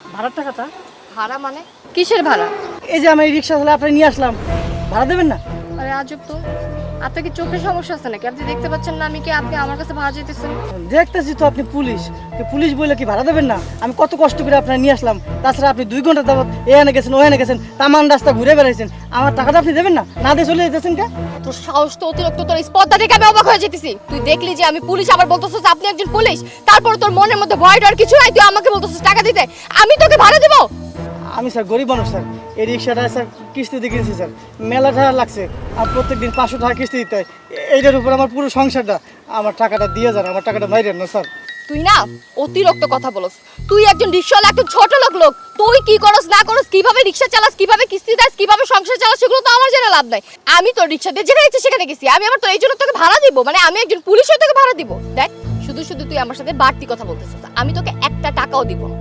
ভাড়ার টাকাটা? ভাড়া মানে? কিসের ভাড়া? এই যে আমি রিক্সা চালা আপনি নিয়ে আসলাম, ভাড়া দেবেন না? আরে আজব তো, আপনার কি চোখের সমস্যা আছে নাকি? আপনি দেখতে পাচ্ছেন না আমি কি আপনি আমার কাছে ভাড়া চাইতেছেন? দেখতেছি তো আপনি পুলিশ, তো পুলিশ বলে কি ভাড়া দেবেন না? আমি কত কষ্ট করে আপনার নিয়ে আসলাম, তাছাড়া আপনি 2 ঘন্টা যাবত এখানে গেছেন ওখানে গেছেন, তামান রাস্তা ঘুরে বেড়াইছেন, আমার টাকাটা আপনি দেবেন না? না দিয়ে চলে যেতেছেন কে? তোর সাহস তো অতিরিক্ত, তোর স্পর্ধা দেখে আমি অবাক হয়ে যেতেছি। তুই দেখলি যে আমি পুলিশ, আবার বলতেছিস আপনি একজন পুলিশ, তারপর তোর মনের মধ্যে ভয় ডর কিছু নাই, তুই আমাকে বলতেছিস টাকা দিতে, আমি তোকে ভাড়া দেবো? আমি স্যার গরিব মানুষ স্যার, এই রিক্সাটা স্যার কিস্তিতে কিনেছি স্যার, মেলা টাকা লাগছে, আর প্রত্যেকদিন 500 টাকা কিস্তি দিতে হয়, এইটার উপর আমার পুরো সংসারটা, আমার টাকাটা দিয়ে যান, আমার টাকাটা মাইরেন না স্যার। তুই না অতিরিক্ত কথা বলস। তুই একজন রিক্সাওয়ালা, একজন ছোট লোক, তুই কি করস না করস, কিভাবে রিক্সা চালাস, কিভাবে কিস্তি দাস, কিভাবে সংসার চালাস, সেগুলো তো আমার জেনে লাভ নাই। আমি তোর রিক্সা দিয়ে যেখানে ইচ্ছে সেখানে গেছি, আমি আবার তো এই জন্য তোকে ভাড়া দিব? মানে আমি একজন পুলিশ হয়ে তোকে ভাড়া দিব? দেখ, শুধু শুধু তুই আমার সাথে বাড়তি কথা বলতেছিস, আমি তোকে একটা টাকাও দিব না।